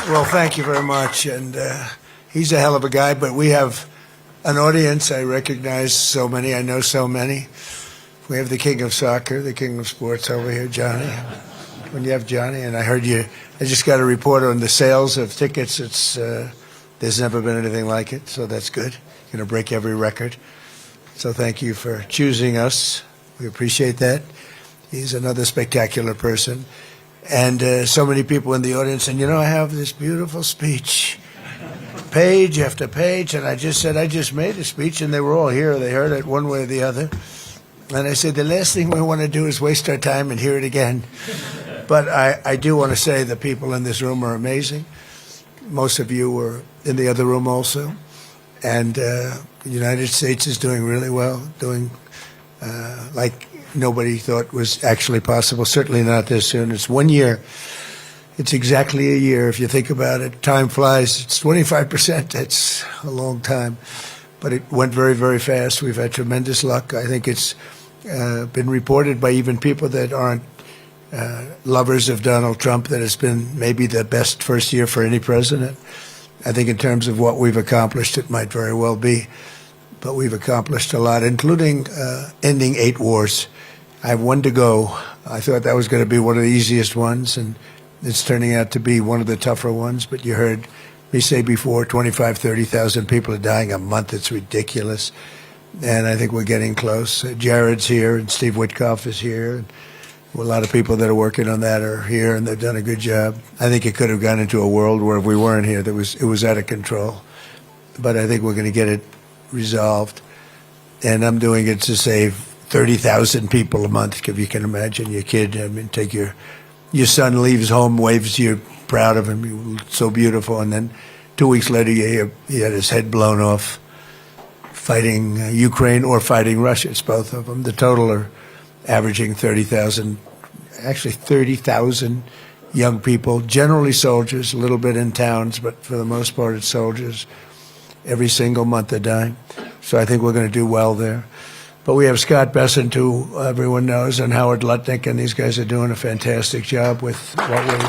Well, thank you very much. And he's a hell of a guy, but we have an audience. I recognize so many. I know so many. We have the king of soccer, the king of sports over here, Johnny. When you have Johnny, and I just got a report on the sales of tickets. There's never been anything like it, so that's good. Going to break every record. So thank you for choosing us. We appreciate that. He's another spectacular person. And so many people in the audience. And, I have this beautiful speech, page after page. And I just said, I just made a speech, and they were all here. They heard it one way or the other. And I said, the last thing we want to do is waste our time and hear it again. But I do want to say the people in this room are amazing. Most of you were in the other room also. And the United States is doing really well, doing like nobody thought was actually possible, certainly not this soon. It's 1 year. It's exactly a year. If you think about it, time flies. It's 25%. That's a long time. But it went very, very fast. We've had tremendous luck. I think it's been reported by even people that aren't lovers of Donald Trump that it's been maybe the best first year for any president. I think in terms of what we've accomplished, it might very well be. But we've accomplished a lot, including ending 8 wars. I have 1 to go. I thought that was going to be one of the easiest ones, and it's turning out to be one of the tougher ones. But you heard me say before, 25, 30,000 people are dying a month. It's ridiculous. And I think we're getting close. Jared's here, and Steve Witkoff is here. And a lot of people that are working on that are here, and they've done a good job. I think it could have gone into a world where if we weren't here, it was out of control. But I think we're going to get it resolved. And I'm doing it to save 30,000 people a month, if you can imagine. Your kid, take your son leaves home, waves to you, proud of him, you're so beautiful, and then 2 weeks later you hear he had his head blown off fighting Ukraine or fighting Russia. It's both of them. The total are averaging 30,000, actually 30,000 young people, generally soldiers, a little bit in towns, but for the most part it's soldiers. Every single month they're dying. So I think we're going to do well there. But we have Scott Bessent, who everyone knows, and Howard Lutnick, and these guys are doing a fantastic job with what we're doing.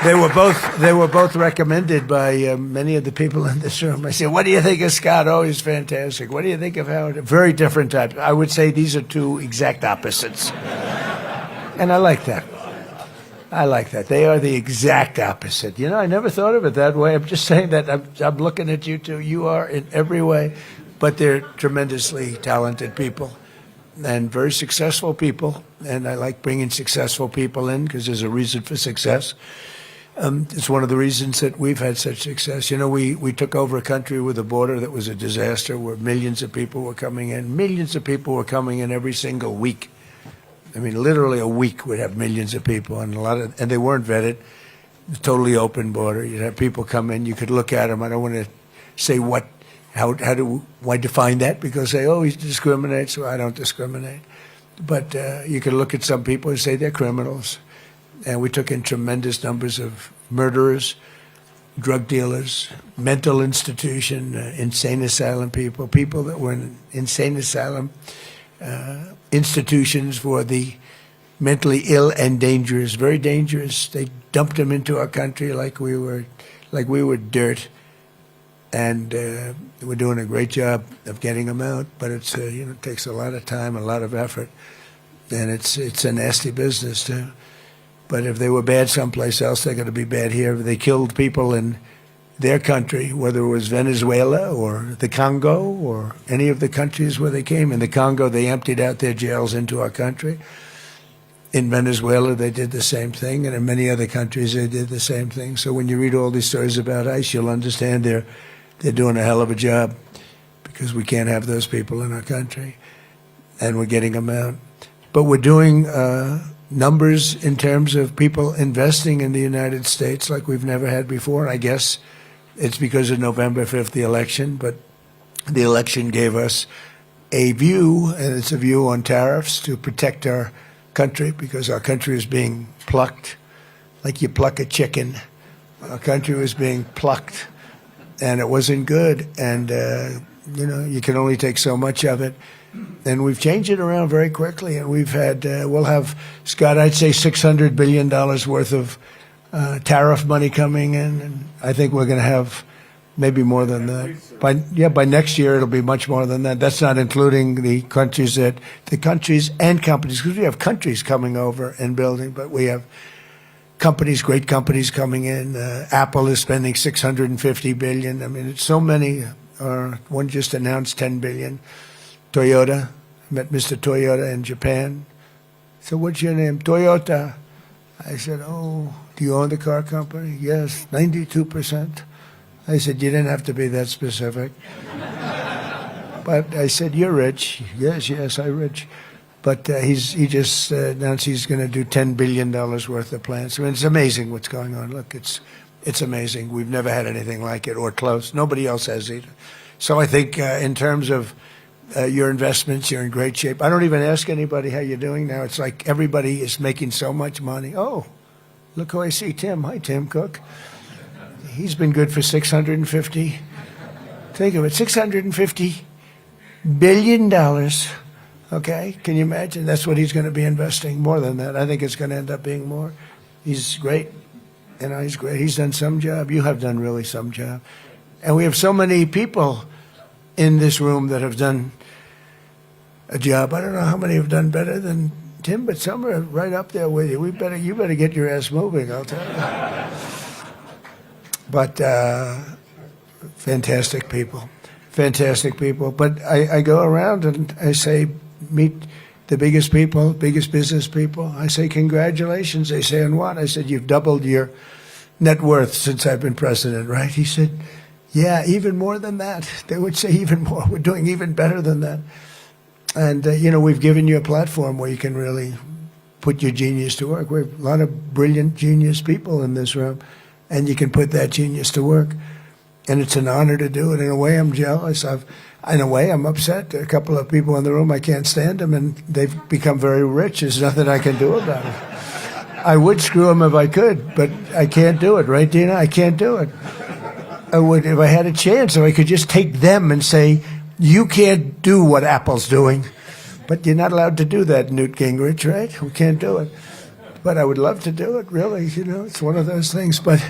They were both recommended by many of the people in this room. I said, what do you think of Scott? Oh, he's fantastic. What do you think of Howard? Very different types. I would say these are 2 exact opposites. And I like that. I like that. They are the exact opposite. I never thought of it that way. I'm just saying that I'm looking at you two. You are in every way, but they're tremendously talented people and very successful people. And I like bringing successful people in because there's a reason for success. It's one of the reasons that we've had such success. We took over a country with a border that was a disaster where millions of people were coming in. Millions of people were coming in every single week. Literally a week would have millions of people, and and they weren't vetted. Totally open border. You'd have people come in. You could look at them. I don't want to say why define that, because they always discriminate. So I don't discriminate. But you could look at some people and say they're criminals. And we took in tremendous numbers of murderers, drug dealers, mental institution, insane asylum people that were in insane asylum. Institutions for the mentally ill and dangerous, very dangerous. They dumped them into our country like we were dirt, and we're doing a great job of getting them out. But it takes a lot of time, a lot of effort, and it's a nasty business too. But if they were bad someplace else, they're going to be bad here. If they killed people in their country, whether it was Venezuela or the Congo or any of the countries where they came. In the Congo, they emptied out their jails into our country. In Venezuela, they did the same thing, and in many other countries, they did the same thing. So when you read all these stories about ICE, you'll understand they're doing a hell of a job, because we can't have those people in our country, and we're getting them out. But we're doing numbers in terms of people investing in the United States like we've never had before. I guess it's because of November 5th, the election, but the election gave us a view, and it's a view on tariffs to protect our country, because our country is being plucked like you pluck a chicken. Our country was being plucked, and it wasn't good. And, you can only take so much of it. And we've changed it around very quickly, and we'll have, Scott, I'd say $600 billion worth of tariff money coming in, and I think we're going to have maybe more than that. By next year, it'll be much more than that. That's not including the countries and companies, because we have countries coming over and building, but we have companies, great companies coming in. Apple is spending $650 billion. I mean, it's so many. One just announced $10 billion. Toyota. I met Mr. Toyota in Japan. So what's your name? Toyota. I said, oh, do you own the car company? Yes, 92%. I said, you didn't have to be that specific. But I said, you're rich. Yes, I'm rich. But he just announced he's going to do $10 billion worth of plants. I mean, it's amazing what's going on. Look, it's amazing. We've never had anything like it or close. Nobody else has either. So I think in terms of your investments, you're in great shape. I don't even ask anybody how you're doing now. It's like everybody is making so much money. Oh, look who I see, Tim. Hi, Tim Cook. He's been good for 650. Think of it, $650 billion. Okay, can you imagine? That's what he's going to be investing. More than that. I think it's going to end up being more. He's great. He's great. He's done some job. You have done really some job. And we have so many people in this room that have done a job. I don't know how many have done better than Tim, but some are right up there with you. You better get your ass moving, I'll tell you. But fantastic people. But I go around and I say, meet the biggest people, biggest business people. I say, congratulations. They say, on what? I said, you've doubled your net worth since I've been president, right? He said, yeah, even more than that. They would say even more. We're doing even better than that. And, we've given you a platform where you can really put your genius to work. We have a lot of brilliant, genius people in this room, and you can put that genius to work. And it's an honor to do it. In a way, I'm jealous. In a way, I'm upset. A couple of people in the room, I can't stand them, and they've become very rich. There's nothing I can do about it. I would screw them if I could, but I can't do it, right, Dina? I can't do it. I would, if I had a chance, if I could just take them and say, you can't do what Apple's doing. But you're not allowed to do that, Newt Gingrich, right? We can't do it. But I would love to do it, really. It's one of those things. But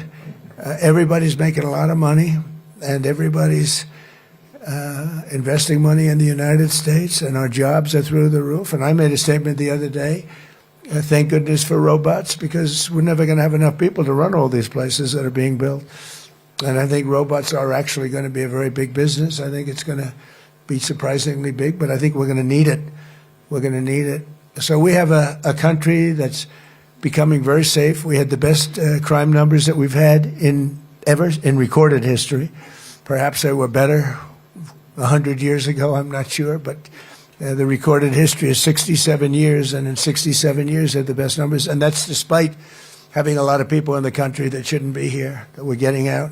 everybody's making a lot of money, and everybody's investing money in the United States, and our jobs are through the roof. And I made a statement the other day, thank goodness for robots, because we're never going to have enough people to run all these places that are being built. And I think robots are actually going to be a very big business. I think it's going to be surprisingly big, but I think we're going to need it. We're going to need it. So we have a country that's becoming very safe. We had the best crime numbers that we've had ever in recorded history. Perhaps they were better 100 years ago, I'm not sure, but the recorded history is 67 years, and in 67 years had the best numbers, and that's despite having a lot of people in the country that shouldn't be here, that we're getting out.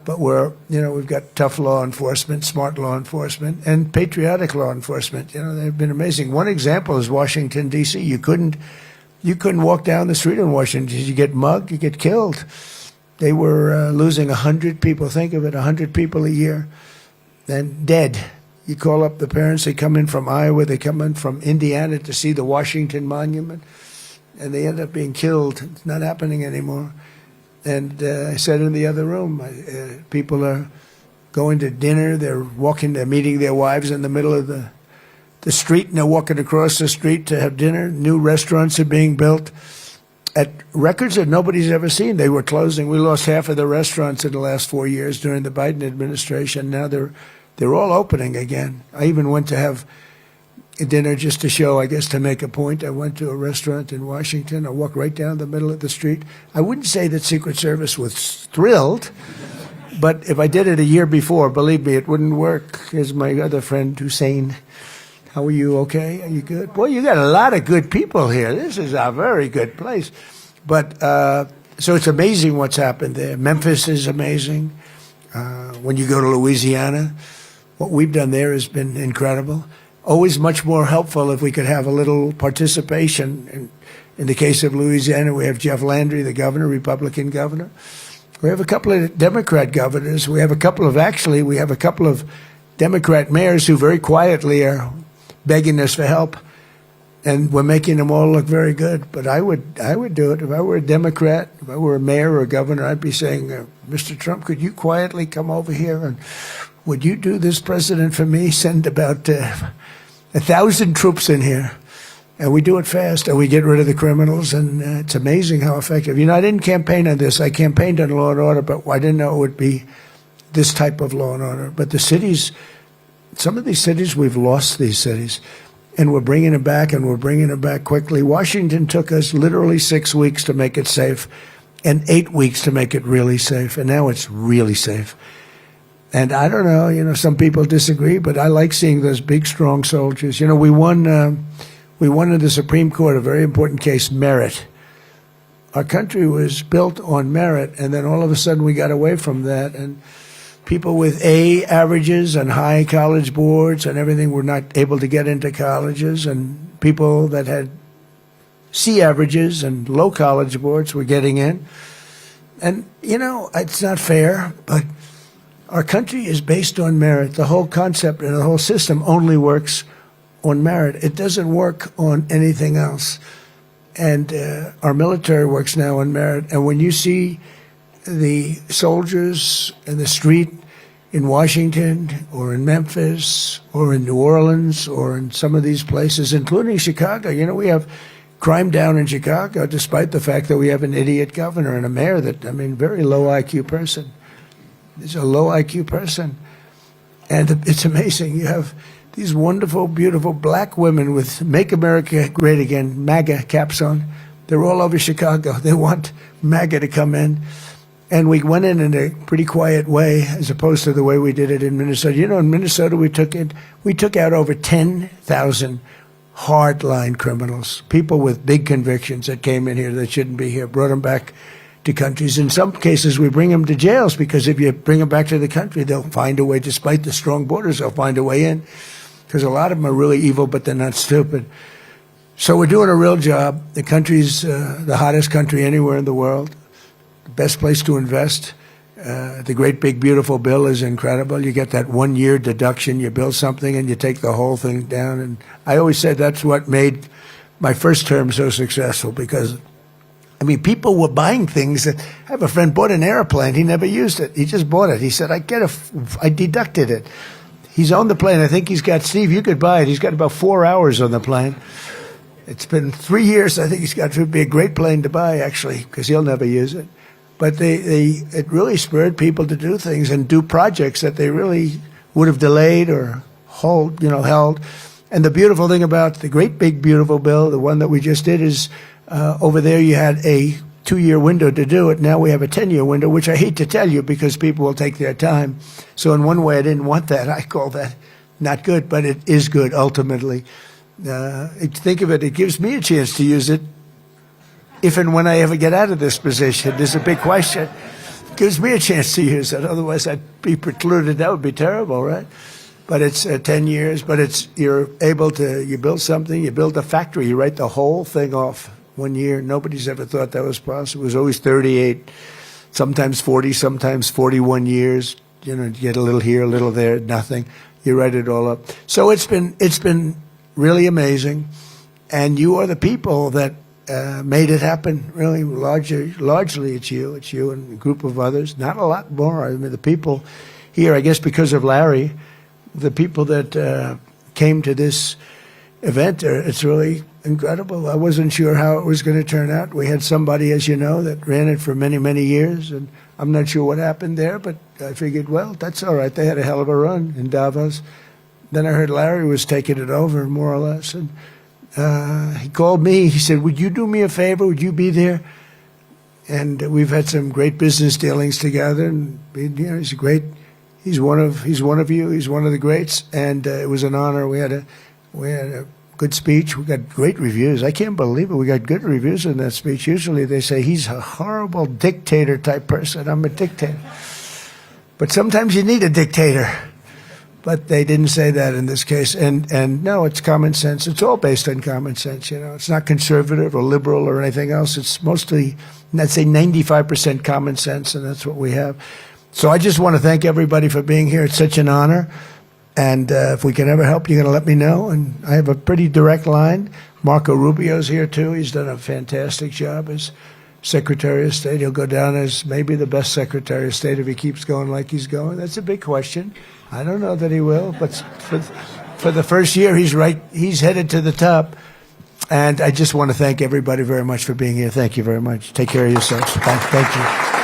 But we've got tough law enforcement, smart law enforcement, and patriotic law enforcement. They've been amazing. One example is Washington, D.C. You couldn't walk down the street in Washington. You get mugged, you get killed. They were losing 100 people. Think of it, 100 people a year, and dead. You call up the parents. They come in from Iowa. They come in from Indiana to see the Washington Monument, and they end up being killed. It's not happening anymore. And I said in the other room, people are going to dinner. They're meeting their wives in the middle of the street, and they're walking across the street to have dinner. New restaurants are being built at records that nobody's ever seen. They were closing. We lost half of the restaurants in the last 4 years during the Biden administration. Now they're all opening again. I even went to have dinner just to show, I guess, to make a point. I went to a restaurant in Washington. I walked right down the middle of the street. I wouldn't say that Secret Service was thrilled, but if I did it a year before, believe me, it wouldn't work. Here's my other friend, Hussein. How are you? Okay? Are you good? Boy, you got a lot of good people here. This is a very good place. But so it's amazing what's happened there. Memphis is amazing. When you go to Louisiana, what we've done there has been incredible. Always much more helpful if we could have a little participation. In the case of Louisiana, we have Jeff Landry, the governor, Republican governor. We have a couple of Democrat governors. We have a couple of Democrat mayors who very quietly are begging us for help, and we're making them all look very good. But I would do it if I were a Democrat, if I were a mayor or a governor. I'd be saying, Mr. Trump, could you quietly come over here and would you do this, President, for me? Send about 1,000 troops in here. And we do it fast, and we get rid of the criminals, and it's amazing how effective. You know, I didn't campaign on this. I campaigned on law and order, but I didn't know it would be this type of law and order. But the cities, some of these cities, we've lost these cities, and we're bringing it back, and we're bringing it back quickly. Washington took us literally 6 weeks to make it safe, and 8 weeks to make it really safe, and now it's really safe. And I don't know, you know, some people disagree, but I like seeing those big, strong soldiers. You know, we won in the Supreme Court a very important case, merit. Our country was built on merit, and then all of a sudden we got away from that, and people with A averages and high college boards and everything were not able to get into colleges, and people that had C averages and low college boards were getting in. And, you know, it's not fair, but our country is based on merit. The whole concept and the whole system only works on merit. It doesn't work on anything else. And our military works now on merit. And when you see the soldiers in the street in Washington or in Memphis or in New Orleans or in some of these places, including Chicago, you know, we have crime down in Chicago despite the fact that we have an idiot governor and a mayor that, I mean, very low IQ person. He's a low IQ person. And it's amazing. You have these wonderful, beautiful black women with Make America Great Again, MAGA caps on. They're all over Chicago. They want MAGA to come in. And we went in a pretty quiet way as opposed to the way we did it in Minnesota. You know, in Minnesota, we took out over 10,000 hardline criminals, people with big convictions that came in here that shouldn't be here, brought them back to countries. In some cases, we bring them to jails because if you bring them back to the country, they'll find a way, despite the strong borders, they'll find a way in. Because a lot of them are really evil, but they're not stupid. So we're doing a real job. The country's the hottest country anywhere in the world, the best place to invest. The great big beautiful bill is incredible. You get that 1 year deduction. You build something and you take the whole thing down. And I always said that's what made my first term so successful because, I mean, people were buying things. I have a friend bought an airplane. He never used it. He just bought it. He said, I deducted it. He's on the plane. I think he's got, Steve, you could buy it. He's got about 4 hours on the plane. It's been 3 years. I think it would be a great plane to buy, actually, because he'll never use it. But it really spurred people to do things and do projects that they really would have delayed or held. And the beautiful thing about the great big beautiful bill, the one that we just did, is over there you had a 2-year window to do it. Now we have a 10-year window, which I hate to tell you because people will take their time. So in one way, I didn't want that. I call that not good, but it is good ultimately. Think of it, it gives me a chance to use it if and when I ever get out of this position. There's a big question. It gives me a chance to use it. Otherwise, I'd be precluded. That would be terrible, right? But it's 10 years, but you're able to, you build something, you build a factory, you write the whole thing off 1 year. Nobody's ever thought that was possible. It was always 38, sometimes 40, sometimes 41 years. You know, you get a little here, a little there, nothing. You write it all up. So it's been really amazing. And you are the people that made it happen, really. Largely it's you and a group of others. Not a lot more. I mean, the people here, I guess because of Larry, the people that came to this event, it's really incredible. I wasn't sure how it was going to turn out. We had somebody, as you know, that ran it for many, many years, and I'm not sure what happened there, but I figured, well, that's all right. They had a hell of a run in Davos. Then I heard Larry was taking it over, more or less, and he called me. He said, would you do me a favor? Would you be there? And we've had some great business dealings together, and he's great. He's one of you. He's one of the greats, and it was an honor. We had a good speech. We got great reviews. I can't believe it. We got good reviews in that speech. Usually they say he's a horrible dictator type person. I'm a dictator, but sometimes you need a dictator. But they didn't say that in this case. And no, it's common sense. It's all based on common sense. You know, it's not conservative or liberal or anything else. It's mostly, I'd say, 95% common sense, and that's what we have. So I just want to thank everybody for being here. It's such an honor. And if we can ever help, you're going to let me know. And I have a pretty direct line. Marco Rubio's here, too. He's done a fantastic job as Secretary of State. He'll go down as maybe the best Secretary of State if he keeps going like he's going. That's a big question. I don't know that he will, but for the first year, he's headed to the top. And I just want to thank everybody very much for being here. Thank you very much. Take care of yourselves. Thank you.